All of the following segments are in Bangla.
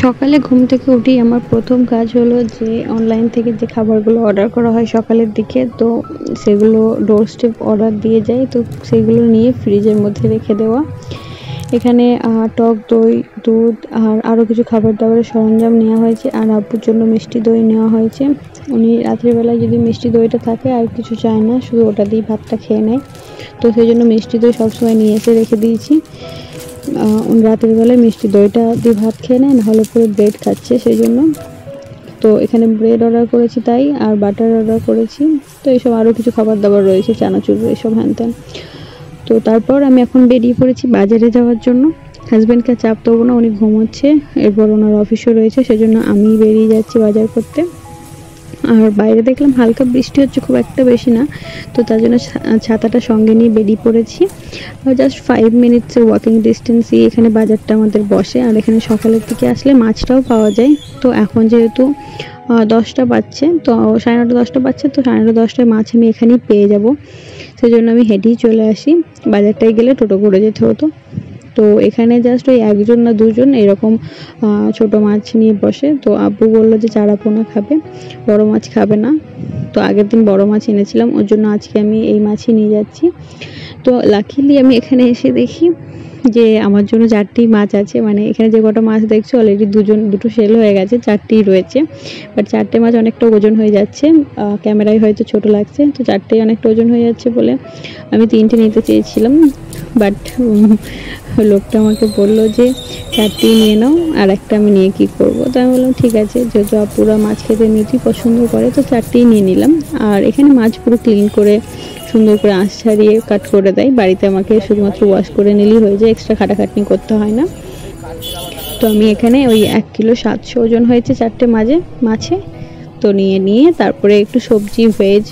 সকালে ঘুম থেকে উঠেই আমার প্রথম কাজ হলো যে অনলাইন থেকে যে খাবারগুলো অর্ডার করা হয় সকালের দিকে, তো সেগুলো ডোর স্টেপ অর্ডার দিয়ে যায়, তো সেগুলো নিয়ে ফ্রিজের মধ্যে রেখে দেওয়া। এখানে টক দই, দুধ আর আরও কিছু খাবার দাবারের সরঞ্জাম নেওয়া হয়েছে। আর আব্বুর জন্য মিষ্টি দই নেওয়া হয়েছে। উনি রাত্রিবেলায় যদি মিষ্টি দইটা থাকে আর কিছু চায় না, শুধু ওটা দিয়ে ভাতটা খেয়ে নেয়। তো সেই জন্য মিষ্টি দই সবসময় নিয়ে এসে রেখে দিয়েছি। রাতের বেলায় মিষ্টি দইটা দিয়ে ভাত খেয়ে নেয়, নাহলে পরে ব্রেড খাচ্ছে সেই জন্য। তো এখানে ব্রেড অর্ডার করেছি তাই, আর বাটার অর্ডার করেছি। তো এইসব আরও কিছু খাবার দাবার রয়েছে, চানাচুর এসব হ্যান ত্যান। তো তারপর আমি এখন বেরিয়ে পড়েছি বাজারে যাওয়ার জন্য। হাজব্যান্ডকে চাপ দেবো না, উনি ঘুমোচ্ছে, এরপর ওনার অফিসও রয়েছে, সেজন্য আমি বেরিয়ে যাচ্ছি বাজার করতে। আর বাইরে দেখলাম হালকা বৃষ্টি হচ্ছে, খুব একটা বেশি না, তো তার জন্য ছাতাটা সঙ্গে নিয়ে বেরিয়ে পড়েছি। আর জাস্ট 5 মিনিটসের ওয়াকিং ডিস্টেন্সই এখানে বাজারটা আমাদের বসে। আর এখানে সকালের দিকে আসলে মাছটাও পাওয়া যায়। তো এখন যেহেতু 10টা বাজছে, তো 9:30 10টা বাজছে, তো 9:30 10টায় মাছ আমি এখানেই পেয়ে যাব। সেই জন্য আমি হেঁটেই চলে আসি। বাজারটায় গেলে টোটো করে যেতে হতো। তো এখানে জাস্ট ওই 1জন না 2জন এরকম ছোট মাছ নিয়ে বসে। তো আব্বু বললো যে চারা পোনা খাবে, বড় মাছ খাবে না। তো আগের দিন বড় মাছ এনেছিলাম, ওর জন্য আজকে আমি এই মাছই নিয়ে যাচ্ছি। তো লাকিলি আমি এখানে এসে দেখি যে আমার জন্য 4টি মাছ আছে। মানে এখানে যে কটা মাছ দেখছো অলরেডি দুটো সেল হয়ে গেছে, 4টিই রয়েছে। বাট 4টে মাছ অনেকটা ওজন হয়ে যাচ্ছে, ক্যামেরায় হয়তো ছোট লাগছে। তো 4টেই অনেকটা ওজন হয়ে যাচ্ছে বলে আমি 3টে নিতে চেয়েছিলাম। বাট লোকটা আমাকে বললো যে 4টেই নিয়ে নাও, আর একটা আমি নিয়ে কী করবো। তো আমি বললাম ঠিক আছে, যেহেতু আপুরা মাছ খেতে এমনিতেই পছন্দ করে, তো 4টেই নিয়ে নিলাম। আর এখানে মাছ পুরো ক্লিন করে সুন্দর করে আঁশ ছাড়িয়ে কাট করে দেয়। বাড়িতে আমাকে শুধুমাত্র ওয়াশ করে নিলেই হয়ে যায়, এক্সট্রা খাটাখাটনি করতে হয় না। তো আমি এখানে ওই 1 কিলো 700 ওজন হয়েছে 4টে মাছে। তো নিয়ে তারপরে একটু সবজি, ভেজ,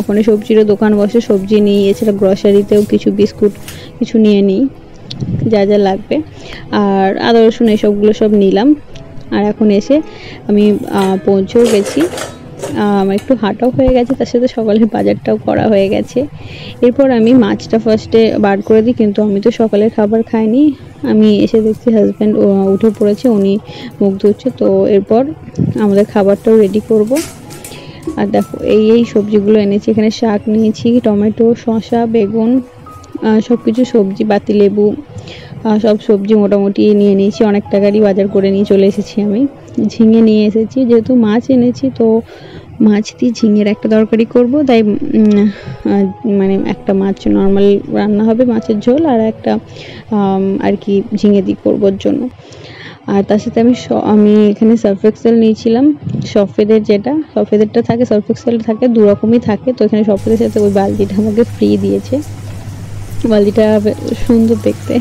ওখানে সবজিরও দোকান বসে, সবজি নিই। এছাড়া গ্রসারিতেও কিছু বিস্কুট কিছু নিয়ে নিই, যা যা লাগবে। আর আদা রসুন এসবগুলো সব নিলাম। আর এখন এসে আমি পৌঁছেও গেছি। আমার একটু হাঁটাও হয়ে গেছে, তার সাথে সকালের বাজারটাও করা হয়ে গেছে। এরপর আমি মাছটা ফার্স্টে বার করে দিই, কিন্তু আমি তো সকালের খাবার খাইনি। আমি এসে দেখছি হাজব্যান্ড উঠে পড়েছে, উনি মুখ ধুচ্ছে। তো এরপর আমাদের খাবারটাও রেডি করব। আর দেখো এই সবজিগুলো এনেছি। এখানে শাক নিয়েছি, টমেটো, শসা, বেগুন, সব কিছু সবজি, পাতিলেবু, সব সবজি মোটামুটি নিয়ে নিয়েছি। অনেক টাকারই বাজার করে নিয়ে চলে এসেছি আমি। ঝিঙে নিয়ে এসেছি, যেহেতু মাছ এনেছি তো মাছ দিয়ে ঝিঙের একটা তরকারি করব, তাই মানে একটা মাছ নর্মাল রান্না হবে, মাছের ঝোল, আর একটা আর কি ঝিঙে দিয়ে করবোর জন্য। আর তার সাথে আমি এখানে সার্ফ এক্সেল নিয়েছিলাম, সফেদেরটা থাকে, সার্ফ এক্সেল থাকে, 2 রকমই থাকে। তো এখানে সফেদের সাথে ওই বালতিটা আমাকে ফ্রি দিয়েছে। বালতিটা সুন্দর দেখতে।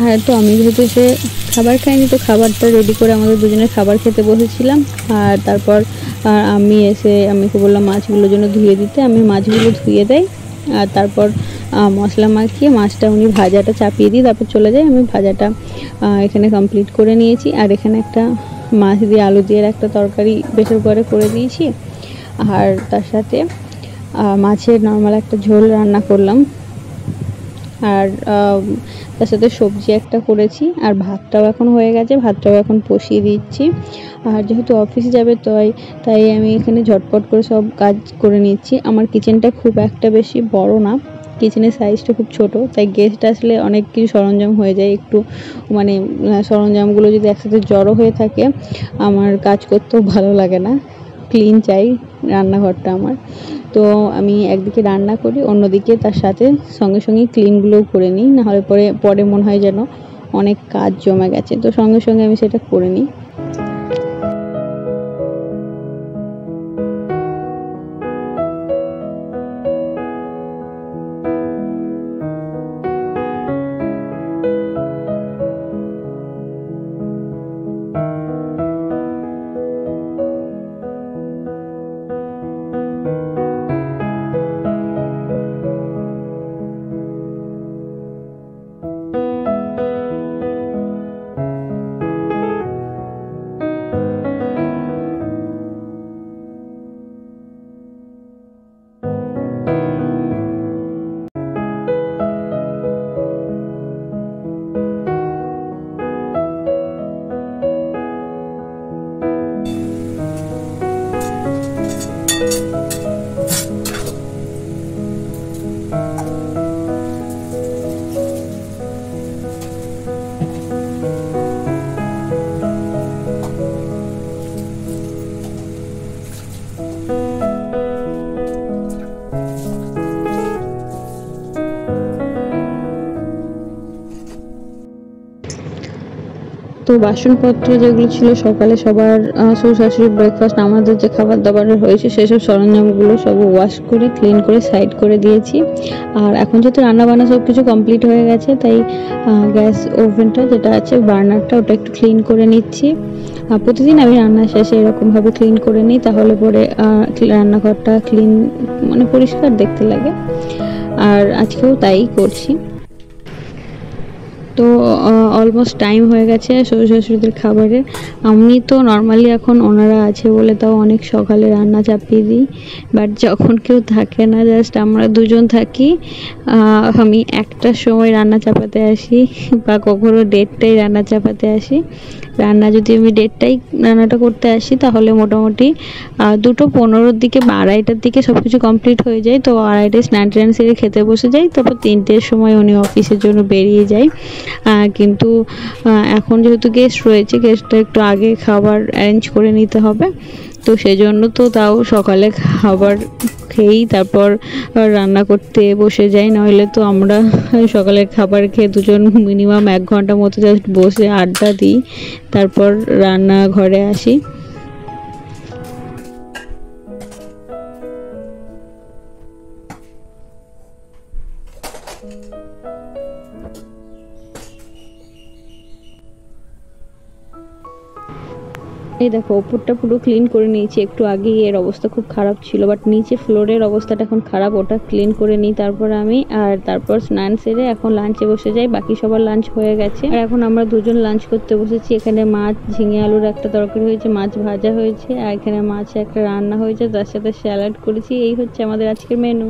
আর তো আমি যেহেতু এসে খাবার খাইনি, তো খাবারটা রেডি করে আমাদের দুজনের খাবার খেতে বসেছিলাম। আর তারপর আমি এসে বললাম মাছগুলোর জন্য ধুয়ে দিতে। আমি মাছগুলো ধুয়ে দেয়, আর তারপর মশলা মাখিয়ে মাছটা উনি ভাজাটা চাপিয়ে দিই, তারপর চলে যায়। আমি ভাজাটা এখানে কমপ্লিট করে নিয়েছি। আর এখানে একটা মাছ দিয়ে আলু দিয়ে একটা তরকারি প্রেসার কুকারে করে দিয়েছি। আর তার সাথে মাছের নর্মাল একটা ঝোল রান্না করলাম। আর তার সাথে সবজি একটা করেছি। আর ভাতটাও এখন হয়ে গেছে, ভাতটাও এখন বসিয়ে দিচ্ছি। আর যেহেতু অফিসে যাবে তাই আমি এখানে ঝটপট করে সব কাজ করে নিচ্ছি। আমার কিচেনটা খুব একটা বেশি বড় না, কিচেনের সাইজটা খুব ছোট, তাই গেস্ট আসলে অনেক কিছু সরঞ্জাম হয়ে যায়। একটু মানে সরঞ্জামগুলো যদি একসাথে জড়ো হয়ে থাকে, আমার কাজ করতেও ভালো লাগে না। ক্লিন চাই রান্নাঘরটা আমার। তো আমি একদিকে রান্না করি, অন্যদিকে তার সাথে সঙ্গে ক্লিনগুলোও করে নিই, নাহলে পরে মনে হয় যেন অনেক কাজ জমে গেছে। তো সঙ্গে আমি সেটা করে নিই। তো বাসনপত্র যেগুলো ছিল সকালে সবার শ্বশুর শাশুড়ি ব্রেকফাস্ট আমাদের যে খাবার দাবার হয়েছে সেসব সরঞ্জামগুলো সব ওয়াশ করে ক্লিন করে সাইড করে দিয়েছি। আর এখন যেহেতু রান্নাবান্না সব কিছু কমপ্লিট হয়ে গেছে তাই গ্যাস ওভেনটা যেটা আছে বার্নারটা ওটা একটু ক্লিন করে নিচ্ছি। প্রতিদিন আমি রান্না শেষে এরকমভাবে ক্লিন করে নিই, তাহলে পরে রান্নাঘরটা ক্লিন মানে পরিষ্কার দেখতে লাগে। আর আজকেও তাই করছি। তো অলমোস্ট টাইম হয়ে গেছে শ্বশুর শাশুড়িদের খাবারের। আমি তো নর্মালি এখন ওনারা আছে বলে তাও অনেক সকালে রান্না চাপিয়ে দিই, বাট যখন কেউ থাকে না, জাস্ট আমরা দুজন থাকি, আমি একটার সময় রান্না চাপাতে আসি বা কখনো 1:30টায় রান্না চাপাতে আসি। রান্না যদি আমি 1:30টায় রান্নাটা করতে আসি তাহলে মোটামুটি 2:15-র দিকে বা 2:30টার দিকে সব কিছু কমপ্লিট হয়ে যায়। তো 2:30টায় স্নান টান সেরে খেতে বসে যাই, তারপর 3টের সময় উনি অফিসের জন্য বেরিয়ে যায়। কিন্তু এখন যেহেতু গেস্ট রয়েছে, গেস্টটা একটু আগে খাবার অ্যারেঞ্জ করে নিতে হবে, তো সেজন্য তো তাও সকালে খাবার খেয়েই তারপর রান্না করতে বসে যাই। নইলে তো আমরা সকালের খাবার খেয়ে দুজন মিনিমাম 1 ঘন্টা মতো জাস্ট বসে আড্ডা দিই, তারপর রান্নাঘরে আসি। এই দেখো ওপরটা পুরো ক্লিন করে নিয়েছি, একটু আগেই এর অবস্থা খুব খারাপ ছিল, বাট নিচে ফ্লোরের অবস্থাটা এখন খারাপ, ওটা ক্লিন করে নিই তারপর আমি। আর তারপর স্নান সেরে এখন লাঞ্চে বসে যাই। বাকি সবার লাঞ্চ হয়ে গেছে আর এখন আমরা দুজন লাঞ্চ করতে বসেছি। এখানে মাছ, ঝিঙে আলুর একটা তরকারি হয়েছে, মাছ ভাজা হয়েছে, আর এখানে মাছ একটা রান্না হয়েছে, তার সাথে স্যালাড করেছি। এই হচ্ছে আমাদের আজকের মেনু।